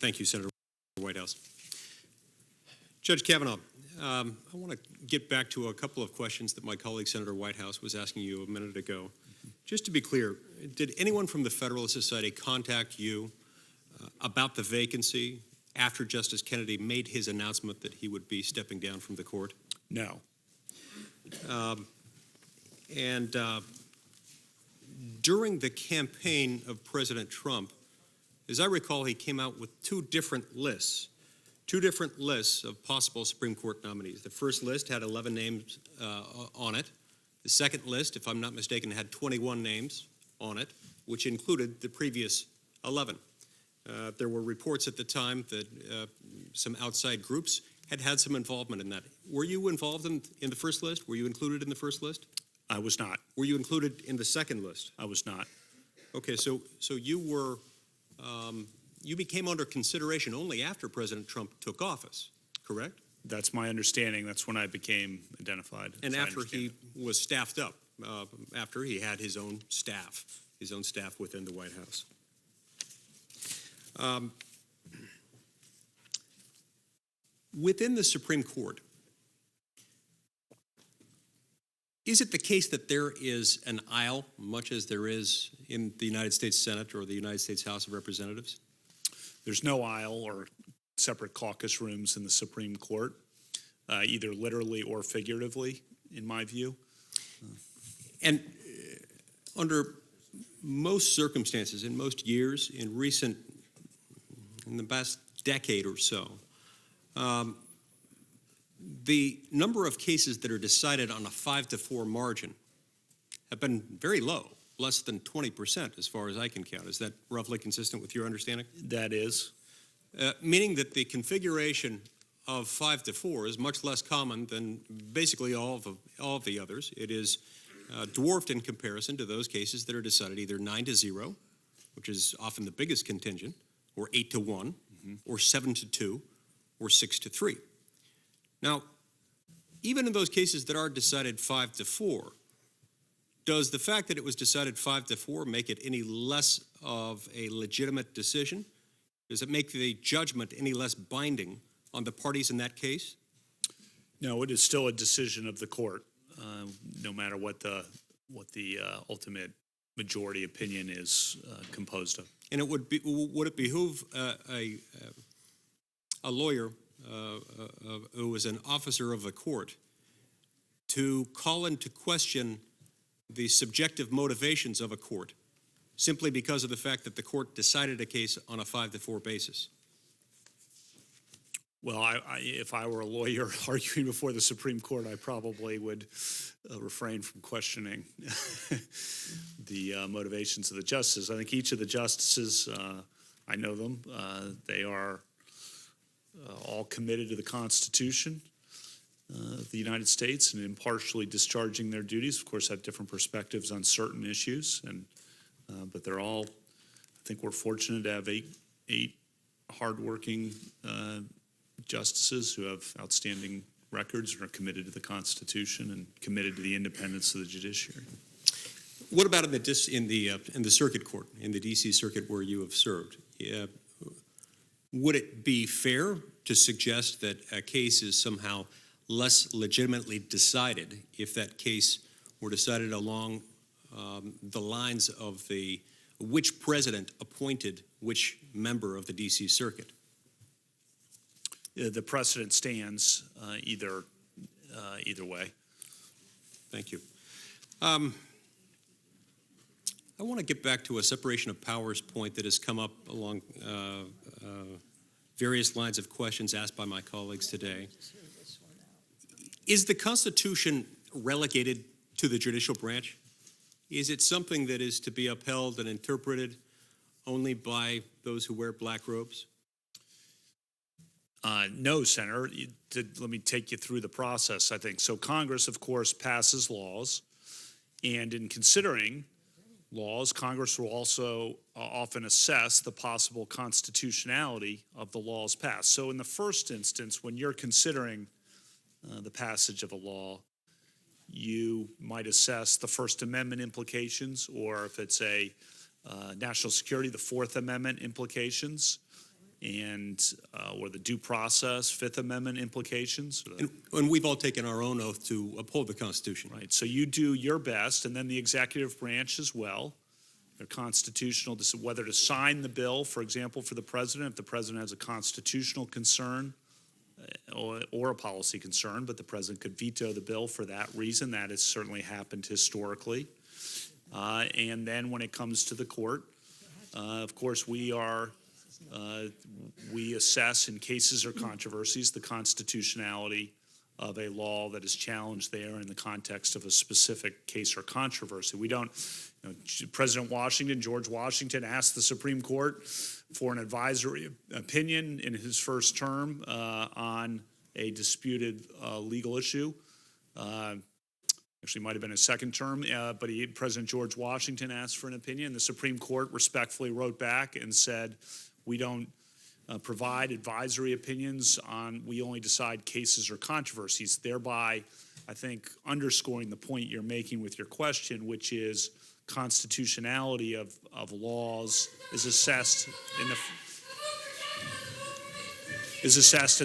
Thank you, Senator Whitehouse. Judge Kavanaugh, I want to get back to a couple of questions that my colleague Senator Whitehouse was asking you a minute ago. Just to be clear, did anyone from the Federalist Society contact you about the vacancy after Justice Kennedy made his announcement that he would be stepping down from the court? No. During the campaign of President Trump, as I recall, he came out with two different lists of possible Supreme Court nominees. The first list had 11 names on it. The second list, if I'm not mistaken, had 21 names on it, which included the previous 11. There were reports at the time that some outside groups had some involvement in that. Were you involved in the first list? Were you included in the first list? I was not. Were you included in the second list? I was not. Okay, so you were, you became under consideration only after President Trump took office, correct? That's my understanding. That's when I became identified. And after he was staffed up, after he had his own staff within the White House. Within the Supreme Court, is it the case that there is an aisle, much as there is in the United States Senate or the United States House of Representatives? There's no aisle or separate caucus rooms in the Supreme Court, either literally or figuratively, in my view. And under most circumstances, in most years, in the past decade or so, the number of cases that are decided on a 5-4 margin have been very low, less than 20% as far as I can count. Is that roughly consistent with your understanding? That is. Meaning that the configuration of 5-4 is much less common than basically all of the others. It is dwarfed in comparison to those cases that are decided either 9-0, which is often the biggest contingent, or 8-1, or 7-2, or 6-3. Now, even in those cases that are decided 5-4, does the fact that it was decided 5-4 make it any less of a legitimate decision? Does it make the judgment any less binding on the parties in that case? No, it is still a decision of the court, no matter what the ultimate majority opinion is composed of. And would it behoove a lawyer who is an officer of the court to call into question the subjective motivations of a court simply because of the fact that the court decided a case on a 5-4 basis? Well, if I were a lawyer arguing before the Supreme Court, I probably would refrain from questioning the motivations of the justices. I think each of the justices, I know them, they are all committed to the Constitution of the United States and impartially discharging their duties. Of course, have different perspectives on certain issues, but they're all, I think we're fortunate to have eight hardworking justices who have outstanding records and are committed to the Constitution and committed to the independence of the judiciary. What about in the circuit court, in the D.C. Circuit where you have served? Would it be fair to suggest that a case is somehow less legitimately decided if that case were decided along the lines of which president appointed which member of the D.C. Circuit? The precedent stands either way. Thank you. I want to get back to a separation of powers point that has come up along various lines of questions asked by my colleagues today. Is the Constitution relegated to the judicial branch? Is it something that is to be upheld and interpreted only by those who wear black robes? No, Senator. Let me take you through the process, I think. So Congress, of course, passes laws, and in considering laws, Congress will also often assess the possible constitutionality of the laws passed. So in the first instance, when you're considering the passage of a law, you might assess the First Amendment implications, or if it's a national security, the Fourth Amendment implications. and or the due process, Fifth Amendment implications. And we've all taken our own oath to uphold the Constitution. Right. So you do your best, and then the executive branch as well. They're constitutional, whether to sign the bill, for example, for the president, if the president has a constitutional concern or a policy concern, but the president could veto the bill for that reason. That has certainly happened historically. And then when it comes to the court, of course, we assess in cases or controversies the constitutionality of a law that is challenged there in the context of a specific case or controversy. We don't, President Washington, George Washington, asked the Supreme Court for an advisory opinion in his first term on a disputed legal issue. Actually, might have been his second term, but President George Washington asked for an opinion. The Supreme Court respectfully wrote back and said, we don't provide advisory opinions on, we only decide cases or controversies, thereby, I think, underscoring the point you're making with your question, which is constitutionality of laws is assessed in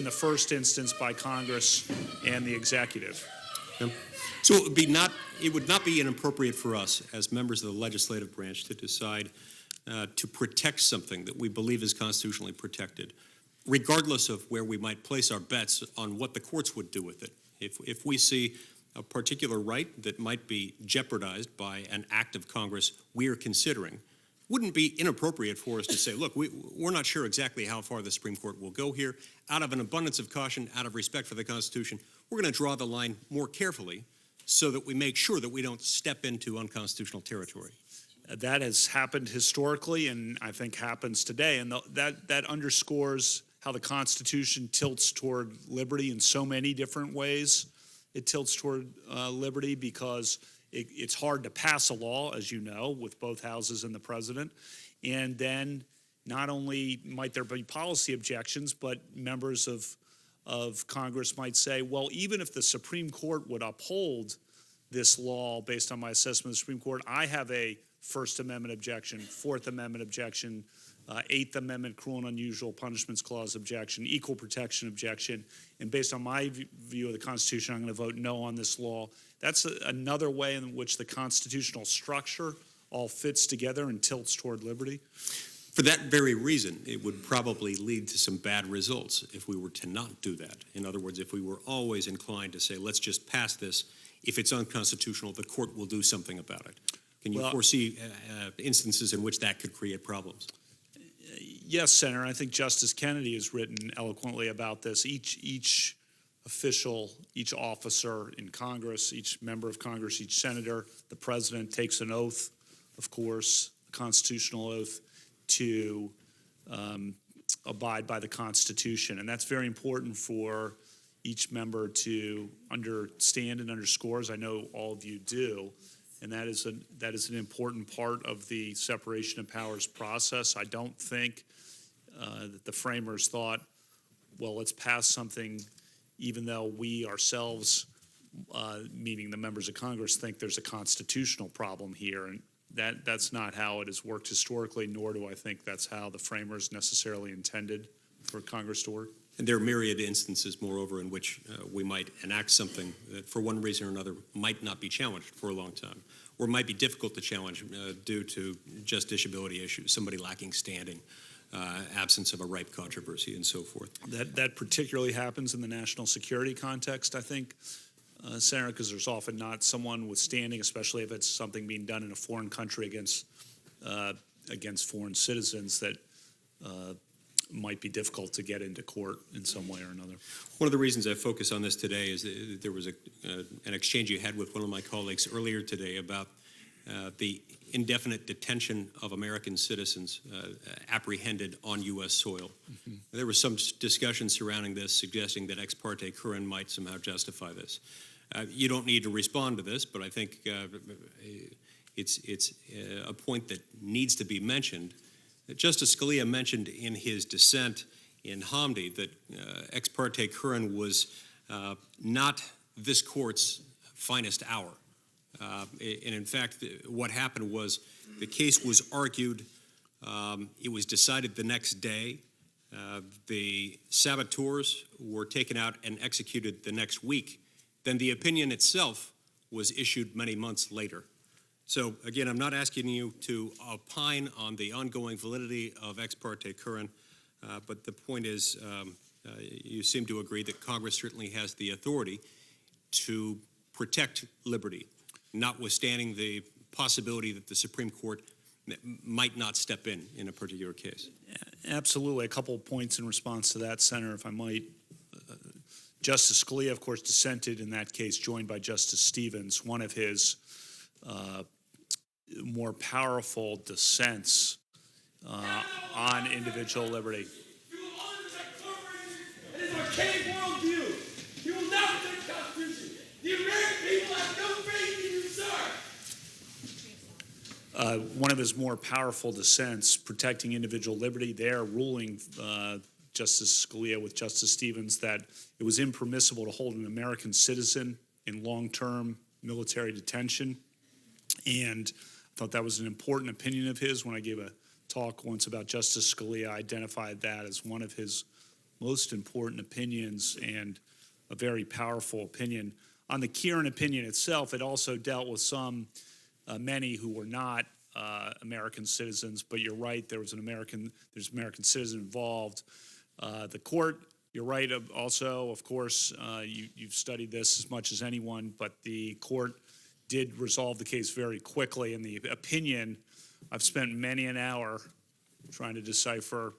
the first instance by Congress and the executive. Yeah. So it would not be inappropriate for us as members of the legislative branch to decide to protect something that we believe is constitutionally protected, regardless of where we might place our bets on what the courts would do with it. If we see a particular right that might be jeopardized by an act of Congress we are considering, wouldn't be inappropriate for us to say, look, we're not sure exactly how far the Supreme Court will go here. Out of an abundance of caution, out of respect for the Constitution, we're going to draw the line more carefully so that we make sure that we don't step into unconstitutional territory. That has happened historically, and I think happens today, and that underscores how the Constitution tilts toward liberty in so many different ways. It tilts toward liberty because it's hard to pass a law, as you know, with both houses and the president, and then not only might there be policy objections, but members of Congress might say, well, even if the Supreme Court would uphold this law based on my assessment of the Supreme Court, I have a First Amendment objection, Fourth Amendment objection, Eighth Amendment cruel and unusual punishments clause objection, equal protection objection, and based on my view of the Constitution, I'm going to vote no on this law. That's another way in which the constitutional structure all fits together and tilts toward liberty. For that very reason, it would probably lead to some bad results if we were to not do that. In other words, if we were always inclined to say, let's just pass this, if it's unconstitutional, the court will do something about it. Can you foresee instances in which that could create problems? Yes, Senator. I think Justice Kennedy has written eloquently about this. Each official, each officer in Congress, each member of Congress, each senator, the president takes an oath, of course, a constitutional oath, to abide by the Constitution. And that's very important for each member to understand and underscore, as I know all of you do. And that is an important part of the separation of powers process. I don't think that the framers thought, well, let's pass something even though we ourselves, meaning the members of Congress, think there's a constitutional problem here. And that's not how it has worked historically, nor do I think that's how the framers necessarily intended for Congress to work. And there are myriad instances, moreover, in which we might enact something that for one reason or another might not be challenged for a long time, or might be difficult to challenge due to justiciability issues, somebody lacking standing, absence of a ripe controversy, and so forth. That particularly happens in the national security context, I think, Senator, because there's often not someone with standing, especially if it's something being done in a foreign country against foreign citizens, that might be difficult to get into court in some way or another. One of the reasons I focus on this today is that there was an exchange you had with one of my colleagues earlier today about the indefinite detention of American citizens apprehended on U.S. soil. Mm-hmm. There was some discussion surrounding this, suggesting that ex parte Curran might somehow justify this. You don't need to respond to this, but I think it's a point that needs to be mentioned. Justice Scalia mentioned in his dissent in Hamdi that ex parte Curran was not this court's finest hour. And in fact, what happened was the case was argued. It was decided the next day. the saboteurs were taken out and executed the next week, then the opinion itself was issued many months later. So again, I'm not asking you to opine on the ongoing validity of ex parte current, but the point is you seem to agree that Congress certainly has the authority to protect liberty, notwithstanding the possibility that the Supreme Court might not step in a particular case. Absolutely. A couple of points in response to that, Senator, if I might. Justice Scalia, of course, dissented in that case, joined by Justice Stevens. One of his more powerful dissents on individual liberty. You will only protect corporations and its archaic worldview. You will not protect the Constitution. The American people have no faith in you, sir. One of his more powerful dissents, protecting individual liberty, there ruling Justice Scalia with Justice Stevens that it was impermissible to hold an American citizen in long-term military detention. And I thought that was an important opinion of his. When I gave a talk once about Justice Scalia, I identified that as one of his most important opinions and a very powerful opinion. On the Kieran opinion itself, it also dealt with many who were not American citizens, but you're right, there's American citizen involved. The court, you're right, also, of course, you've studied this as much as anyone, but the court did resolve the case very quickly. In the opinion, I've spent many an hour trying to decipher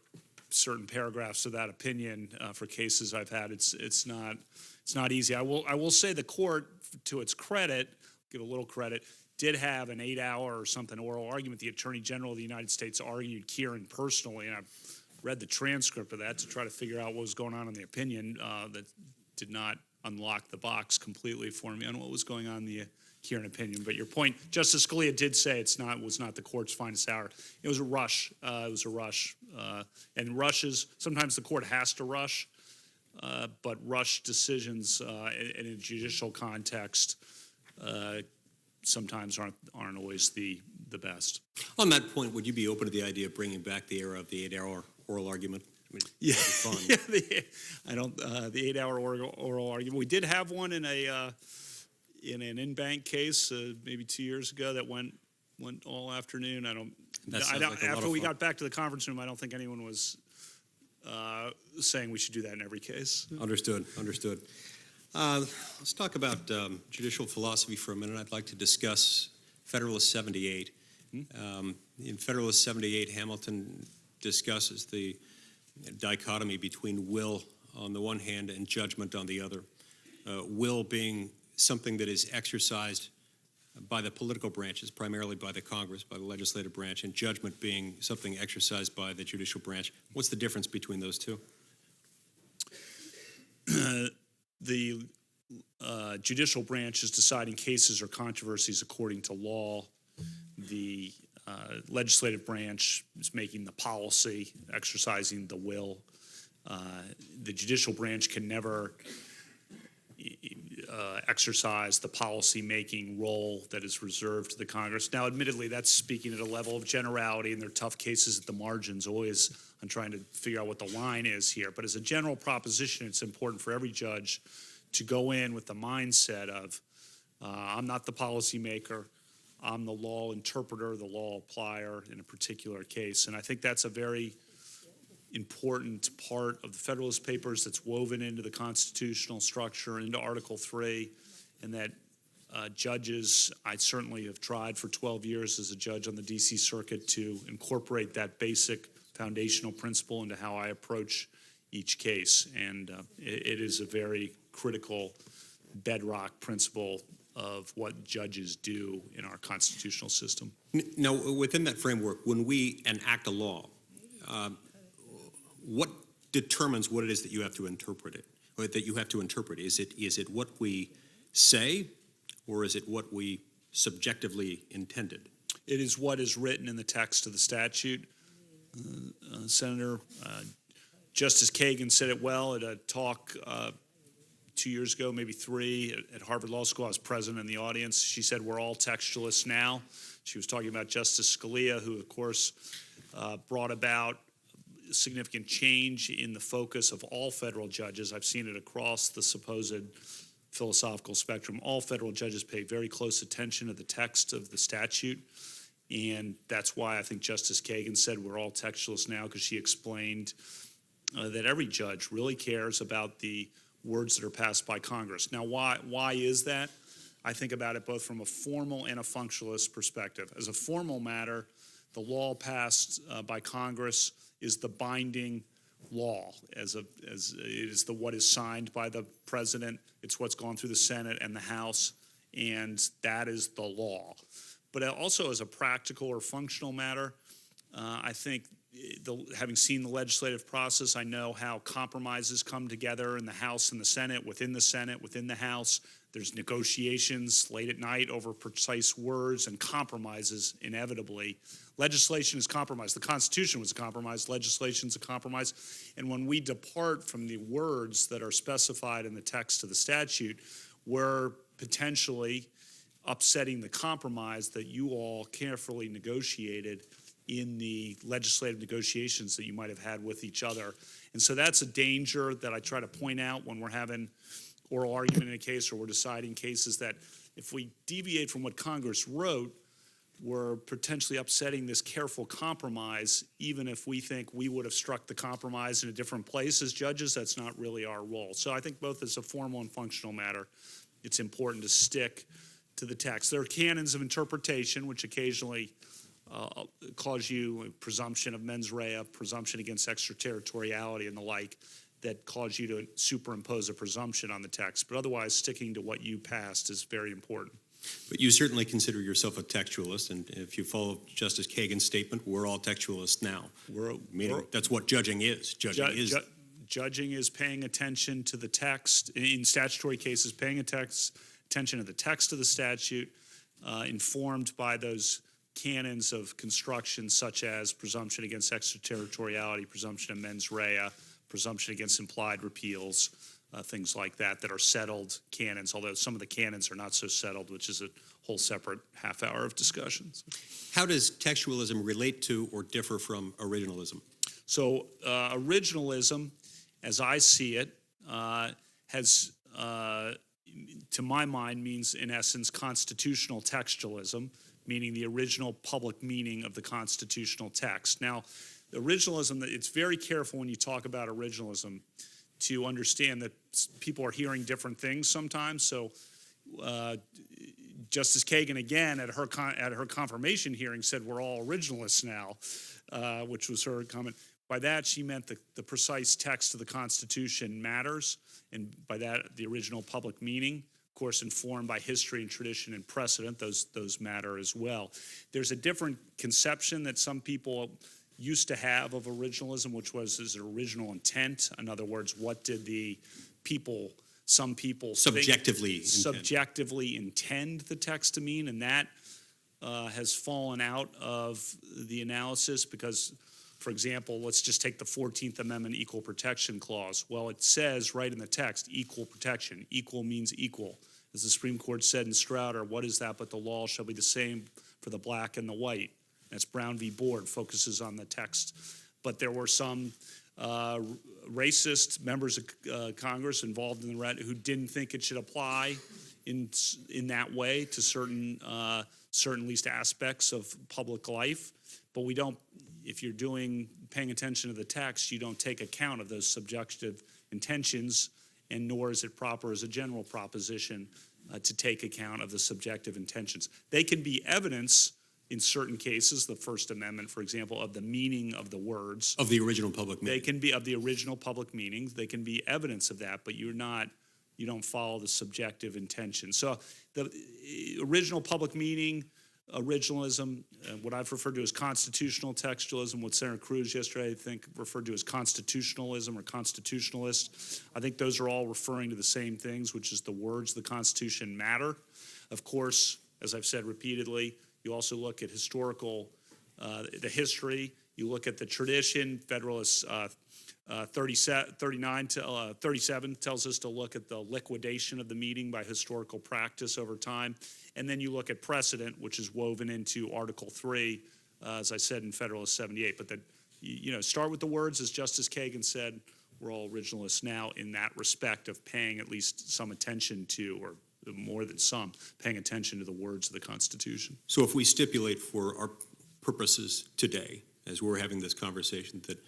certain paragraphs of that opinion for cases I've had. It's not easy. I will say the court, to its credit, give a little credit, did have an 8-hour or something oral argument. The Attorney General of the United States argued Kieran personally, and I've read the transcript of that to try to figure out what was going on in the opinion. That did not unlock the box completely for me on what was going on in the Kieran opinion. But your point, Justice Scalia did say was not the court's finest hour. It was a rush. And rushes, sometimes the court has to rush, but rush decisions in a judicial context sometimes aren't always the best. On that point, would you be open to the idea of bringing back the era of the 8-hour oral argument? I mean, Yeah, fun. yeah. The 8-hour oral argument. We did have one in an in-bank case maybe 2 years ago that went all afternoon. After we got back to the conference room, I don't think anyone was saying we should do that in every case. Understood. Let's talk about judicial philosophy for a minute. I'd like to discuss Federalist 78. In Federalist 78, Hamilton discusses the dichotomy between will on the one hand and judgment on the other. Will being something that is exercised by the political branches, primarily by the Congress, by the legislative branch, and judgment being something exercised by the judicial branch. What's the difference between those two? The judicial branch is deciding cases or controversies according to law. The legislative branch is making the policy, exercising the will. The judicial branch can never exercise the policy-making role that is reserved to the Congress. Now, admittedly, that's speaking at a level of generality, and there are tough cases at the margins, always on trying to figure out what the line is here. But as a general proposition, it's important for every judge to go in with the mindset of, I'm not the policymaker, I'm the law interpreter, the law applier in a particular case. And I think that's a very important part of the Federalist Papers that's woven into the constitutional structure, into Article 3, and that judges, I certainly have tried for 12 years as a judge on the D.C. Circuit to incorporate that basic foundational principle into how I approach each case. And it is a very critical bedrock principle of what judges do in our constitutional system. Now, within that framework, when we enact a law, what determines what it is that you have to interpret it, or that you have to interpret? Is it what we say, or is it what we subjectively intended? It is what is written in the text of the statute. Senator, Justice Kagan said it well at a talk 2 years ago, maybe 3, at Harvard Law School. I was present in the audience. She said, we're all textualists now. She was talking about Justice Scalia, who, of course, brought about significant change in the focus of all federal judges. I've seen it across the supposed philosophical spectrum. All federal judges pay very close attention to the text of the statute, and that's why I think Justice Kagan said we're all textualists now, because she explained that every judge really cares about the words that are passed by Congress. Now, why is that? I think about it both from a formal and a functionalist perspective. As a formal matter, the law passed by Congress is the binding law. It is what is signed by the president. It's what's gone through the Senate and the House, and that is the law. But also as a practical or functional matter, I think having seen the legislative process, I know how compromises come together in the House and the Senate, within the House. There's negotiations late at night over precise words and compromises inevitably. Legislation is compromised. The Constitution was compromised. Legislation is a compromise. And when we depart from the words that are specified in the text of the statute, we're potentially upsetting the compromise that you all carefully negotiated in the legislative negotiations that you might have had with each other. And so that's a danger that I try to point out when we're having oral argument in a case or we're deciding cases, that if we deviate from what Congress wrote, we're potentially upsetting this careful compromise, even if we think we would have struck the compromise in a different place as judges. That's not really our role. So I think both as a formal and functional matter, it's important to stick to the text. There are canons of interpretation, which occasionally cause you a presumption of mens rea, presumption against extraterritoriality and the like, that cause you to superimpose a presumption on the text. But otherwise, sticking to what you passed is very important. But you certainly consider yourself a textualist, and if you follow Justice Kagan's statement, we're all textualists now. That's what judging is. Judging is paying attention to the text, in statutory cases, paying attention to the text of the statute, informed by those canons of construction such as presumption against extraterritoriality, presumption of mens rea, presumption against implied repeals, things like that are settled canons, although some of the canons are not so settled, which is a whole separate half hour of discussions. How does textualism relate to or differ from originalism? So originalism, as I see it, has, to my mind, means in essence constitutional textualism, meaning the original public meaning of the constitutional text. Now, originalism, it's very careful when you talk about originalism to understand that people are hearing different things sometimes. So Justice Kagan, again, at her confirmation hearing, said we're all originalists now, which was her comment. By that, she meant the precise text of the Constitution matters, and by that, the original public meaning. Of course, informed by history and tradition and precedent, those matter as well. There's a different conception that some people used to have of originalism, which was his original intent. In other words, what did some people subjectively intend the text to mean? And that has fallen out of the analysis because, for example, let's just take the 14th Amendment Equal Protection Clause. Well, it says right in the text, equal protection. Equal means equal. As the Supreme Court said in Strouder, what is that but the law shall be the same for the black and the white? That's Brown v. Board, focuses on the text. But there were some racist members of Congress involved in the red who didn't think it should apply in that way to certain at least aspects of public life. But we don't, if you're paying attention to the text, you don't take account of those subjective intentions, and nor is it proper as a general proposition to take account of the subjective intentions. They can be evidence in certain cases, the First Amendment, for example, of the meaning of the words. Of the original public meaning. They can be of the original public meanings. They can be evidence of that, but you don't follow the subjective intention. So the original public meaning, originalism, what I've referred to as constitutional textualism, what Senator Cruz yesterday, I think, referred to as constitutionalism or constitutionalist. I think those are all referring to the same things, which is the words of the Constitution matter. Of course, as I've said repeatedly, you also look at the history. You look at the tradition. Federalist 37 tells us to look at the liquidation of the meeting by historical practice over time. And then you look at precedent, which is woven into Article 3, as I said in Federalist 78. But that start with the words, as Justice Kagan said, we're all originalists now in that respect of paying at least some attention to, or more than some, paying attention to the words of the Constitution. So if we stipulate for our purposes today, as we're having this conversation, that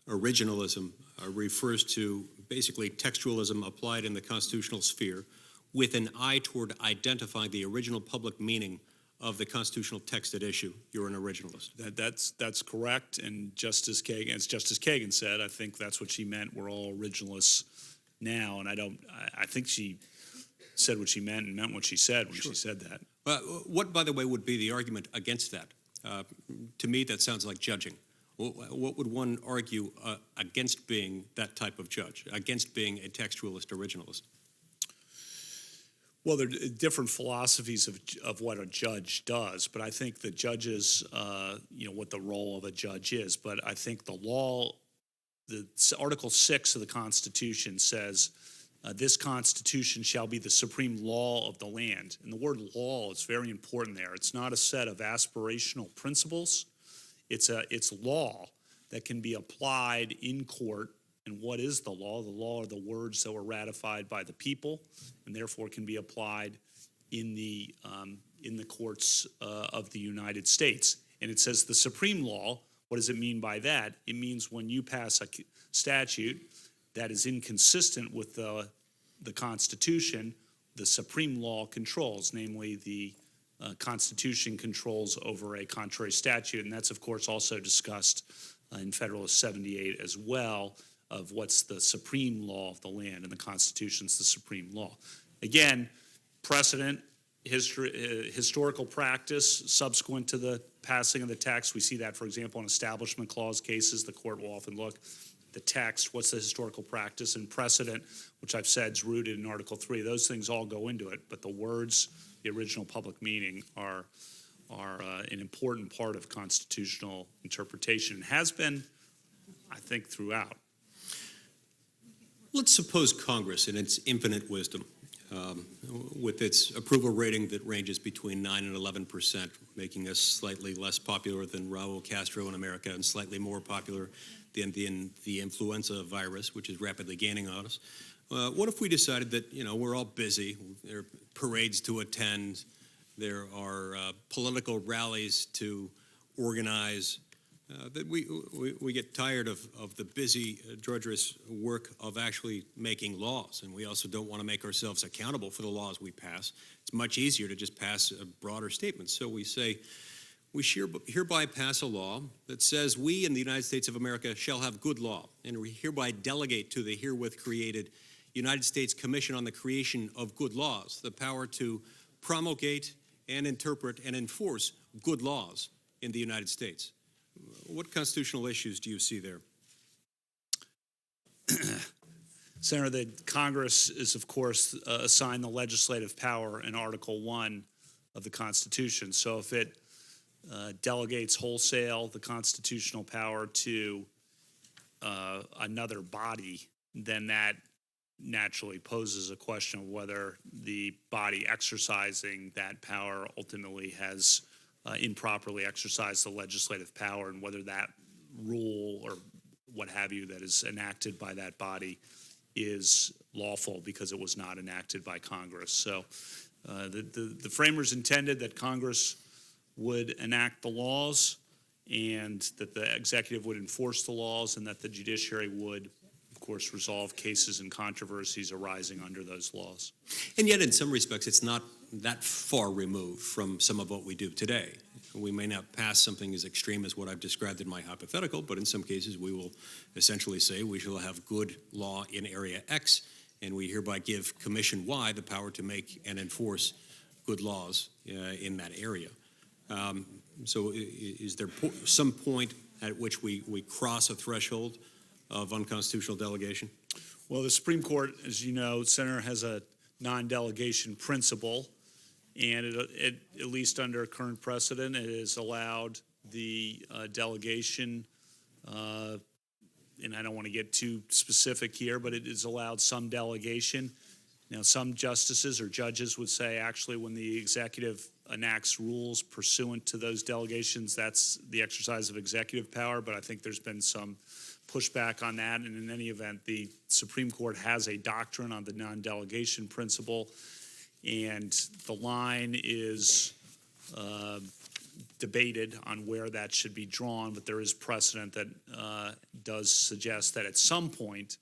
originalism refers to basically textualism applied in the constitutional sphere with an eye toward identifying the original public meaning of the constitutional text at issue, you're an originalist. That's correct, and Justice Kagan, as Justice Kagan said, I think that's what she meant. We're all originalists now, and I think she said what she meant and meant what she said when she said that. What, by the way, would be the argument against that? To me, that sounds like judging. What would one argue against being that type of judge, against being a textualist originalist? Well, there are different philosophies of what a judge does, but I think the judges, what the role of a judge is. But I think the law, Article 6 of the Constitution says, this Constitution shall be the supreme law of the land. And the word law is very important there. It's not a set of aspirational principles. It's law that can be applied in court. And what is the law? The law are the words that were ratified by the people, and therefore can be applied in the courts of the United States. And it says the supreme law. What does it mean by that? It means when you pass a statute that is inconsistent with the Constitution, the supreme law controls, namely the Constitution controls over a contrary statute. And that's, of course, also discussed in Federalist 78 as well, of what's the supreme law of the land, and the Constitution's the supreme law. Again, precedent, historical practice subsequent to the passing of the text. We see that, for example, in Establishment Clause cases. The court will often look at the text, what's the historical practice, and precedent, which I've said is rooted in Article 3. Those things all go into it, but the words, the original public meaning, are an important part of constitutional interpretation, and has been, I think, throughout. Let's suppose Congress, in its infinite wisdom, with its approval rating that ranges between 9 and 11%, making us slightly less popular than Raul Castro in America and slightly more popular than the influenza virus, which is rapidly gaining on us. What if we decided that, we're all busy, there are parades to attend, there are political rallies to organize, that we get tired of the busy, drudgerous work of actually making laws, and we also don't want to make ourselves accountable for the laws we pass. It's much easier to just pass a broader statement. So we say, we hereby pass a law that says we in the United States of America shall have good law, and we hereby delegate to the herewith created United States Commission on the Creation of Good Laws the power to promulgate and interpret and enforce good laws in the United States. What constitutional issues do you see there? Senator, the Congress is, of course, assigned the legislative power in Article 1 of the Constitution. So if it delegates wholesale the constitutional power to another body, then that naturally poses a question of whether the body exercising that power ultimately has improperly exercised the legislative power, and whether that rule or what have you that is enacted by that body is lawful because it was not enacted by Congress. So the framers intended that Congress would enact the laws and that the executive would enforce the laws, and that the judiciary would, of course, resolve cases and controversies arising under those laws. And yet, in some respects, it's not that far removed from some of what we do today. We may not pass something as extreme as what I've described in my hypothetical, but in some cases we will essentially say we shall have good law in area X, and we hereby give Commission Y the power to make and enforce good laws in that area. So is there some point at which we cross a threshold of unconstitutional delegation? Well, the Supreme Court, as you know, Senator, has a non-delegation principle, and it, at least under current precedent, it has allowed the delegation, and I don't want to get too specific here, but it has allowed some delegation. Now, some justices or judges would say, actually, when the executive enacts rules pursuant to those delegations, that's the exercise of executive power, but I think there's been some pushback on that, and in any event, the Supreme Court has a doctrine on the non-delegation principle, and the line is debated on where that should be drawn, but there is precedent that does suggest that at some point,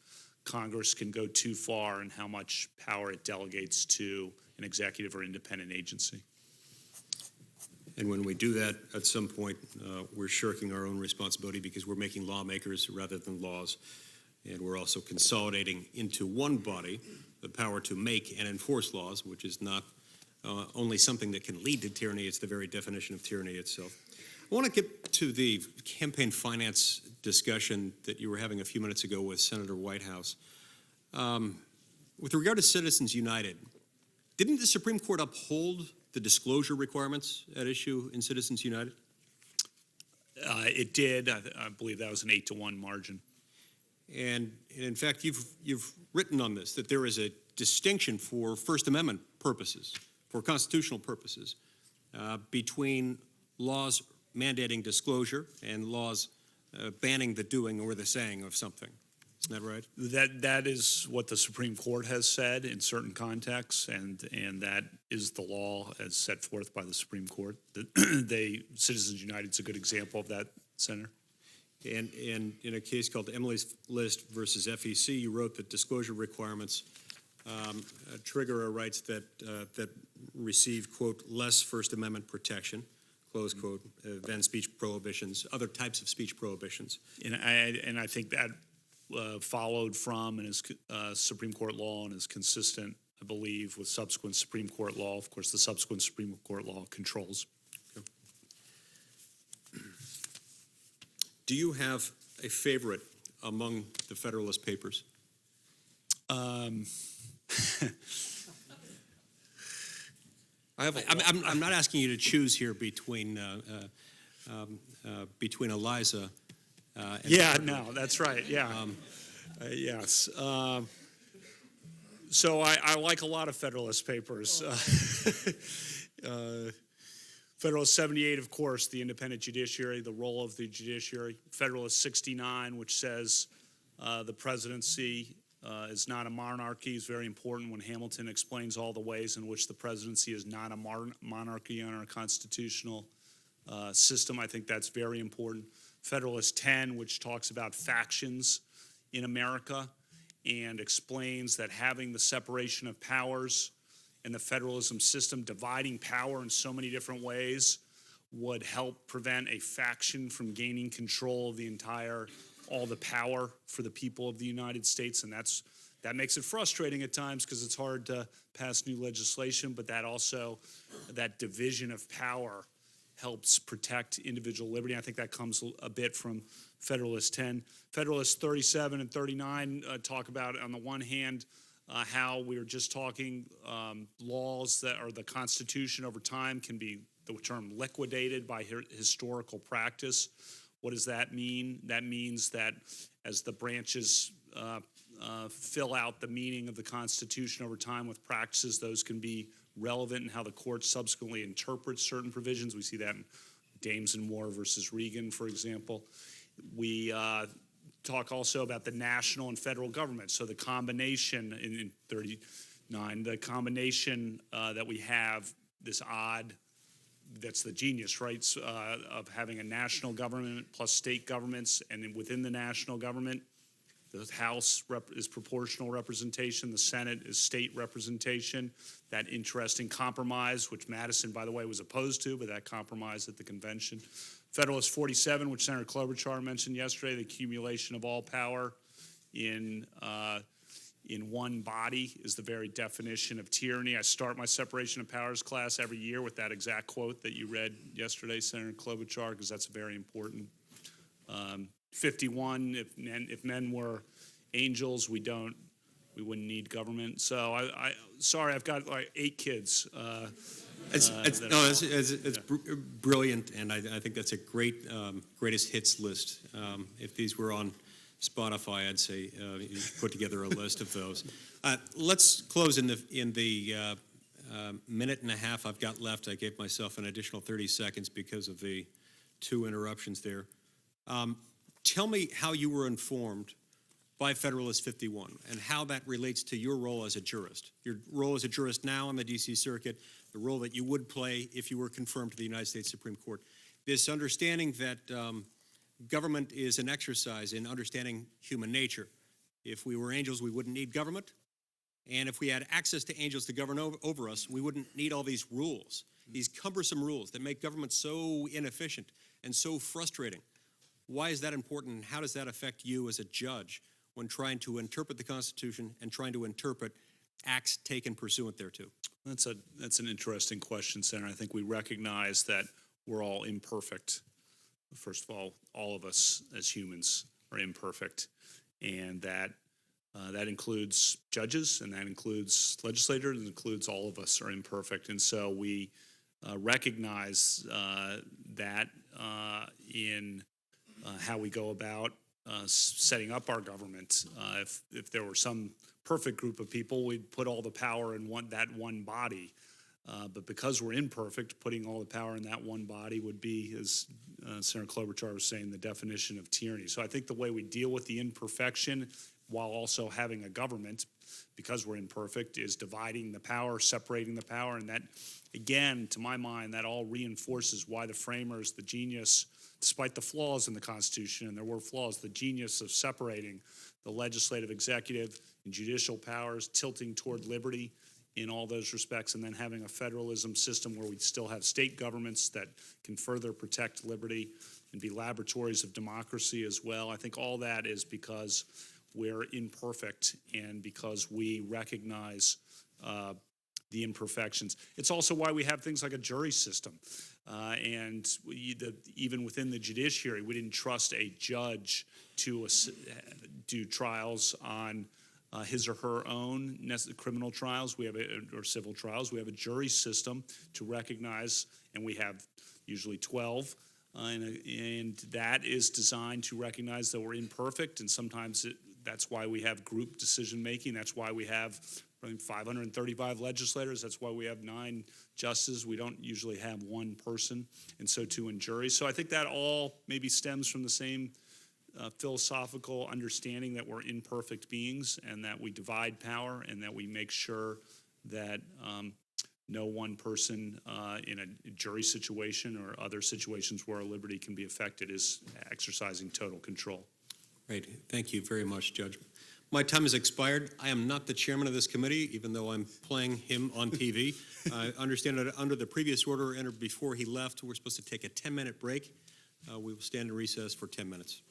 Congress can go too far in how much power it delegates to an executive or independent agency. And when we do that, at some point, we're shirking our own responsibility because we're making lawmakers rather than laws. And we're also consolidating into one body the power to make and enforce laws, which is not only something that can lead to tyranny, it's the very definition of tyranny itself. I want to get to the campaign finance discussion that you were having a few minutes ago with Senator Whitehouse. With regard to Citizens United, didn't the Supreme Court uphold the disclosure requirements at issue in Citizens United? It did. I believe that was an 8-to-1 margin. And in fact, you've written on this, that there is a distinction for First Amendment purposes, for constitutional purposes, between laws mandating disclosure and laws banning the doing or the saying of something. Isn't that right? That is what the Supreme Court has said in certain contexts, and that is the law as set forth by the Supreme Court. Citizens United is a good example of that, Senator. And in a case called Emily's List versus FEC, you wrote that disclosure requirements trigger a rights that receive, quote, less First Amendment protection, close quote, than speech prohibitions, other types of speech prohibitions. And I think that followed from and is Supreme Court law and is consistent, I believe, with subsequent Supreme Court law. Of course, the subsequent Supreme Court law controls. Okay. Do you have a favorite among the Federalist Papers? I'm not asking you to choose here between Eliza. No, that's right. Yeah. Yes. So I like a lot of Federalist Papers. Federalist 78, of course, the independent judiciary, the role of the judiciary. Federalist 69, which says the presidency is not a monarchy, is very important when Hamilton explains all the ways in which the presidency is not a monarchy on our constitutional system. I think that's very important. Federalist 10, which talks about factions in America and explains that having the separation of powers and the federalism system, dividing power in so many different ways, would help prevent a faction from gaining control of all the power for the people of the United States. And that makes it frustrating at times because it's hard to pass new legislation, but that division of power helps protect individual liberty. I think that comes a bit from Federalist 10. Federalist 37 and 39 talk about, on the one hand, how we were just talking, laws that are the Constitution over time can be, the term, liquidated by historical practice. What does that mean? That means that as the branches fill out the meaning of the Constitution over time with practices, those can be relevant in how the court subsequently interprets certain provisions. We see that in Dames and Moore versus Regan, for example. We talk also about the national and federal government. So the combination in 39, the combination that we have, this odd, that's the genius, right, of having a national government plus state governments, and then within the national government, the House is proportional representation, the Senate is state representation. That interesting compromise, which Madison, by the way, was opposed to, but that compromise at the convention. Federalist 47, which Senator Klobuchar mentioned yesterday, the accumulation of all power in one body is the very definition of tyranny. I start my separation of powers class every year with that exact quote that you read yesterday, Senator Klobuchar, because that's very important. 51, if men were angels, we wouldn't need government. So sorry, I've got like 8 kids. It's brilliant, and I think that's a great greatest hits list. If these were on Spotify, I'd say you put together a list of those. Let's close in the minute and a half I've got left. I gave myself an additional 30 seconds because of the 2 interruptions there. Tell me how you were informed by Federalist 51 and how that relates to your role as a jurist. Your role as a jurist now on the D.C. Circuit, the role that you would play if you were confirmed to the United States Supreme Court. This understanding that government is an exercise in understanding human nature. If we were angels, we wouldn't need government. And if we had access to angels to govern over us, we wouldn't need all these rules, these cumbersome rules that make government so inefficient and so frustrating. Why is that important, and how does that affect you as a judge when trying to interpret the Constitution and trying to interpret acts taken pursuant thereto? That's an interesting question, Senator. I think we recognize that we're all imperfect. First of all of us as humans are imperfect, and that includes judges, and that includes legislators, and includes all of us are imperfect. And so we recognize that in how we go about setting up our government. If there were some perfect group of people, we'd put all the power in that one body. But because we're imperfect, putting all the power in that one body would be, as Senator Klobuchar was saying, the definition of tyranny. So I think the way we deal with the imperfection while also having a government, because we're imperfect, is dividing the power, separating the power. And that, again, to my mind, that all reinforces why the framers, the genius, despite the flaws in the Constitution, and there were flaws, the genius of separating the legislative, executive, and judicial powers, tilting toward liberty in all those respects, and then having a federalism system where we still have state governments that can further protect liberty and be laboratories of democracy as well. I think all that is because we're imperfect and because we recognize the imperfections. It's also why we have things like a jury system. Even within the judiciary, we didn't trust a judge to do trials on his or her own criminal trials. Or civil trials. We have a jury system to recognize, and we have usually 12. And that is designed to recognize that we're imperfect, and sometimes that's why we have group decision making. That's why we have 535 legislators. That's why we have 9 justices. We don't usually have one person, and so too in juries. So I think that all maybe stems from the same philosophical understanding that we're imperfect beings and that we divide power and that we make sure that no one person in a jury situation or other situations where our liberty can be affected is exercising total control. Great. Thank you very much, Judge. My time has expired. I am not the chairman of this committee, even though I'm playing him on TV. I understand that under the previous order entered before he left, we're supposed to take a 10-minute break. We will stand in recess for 10 minutes.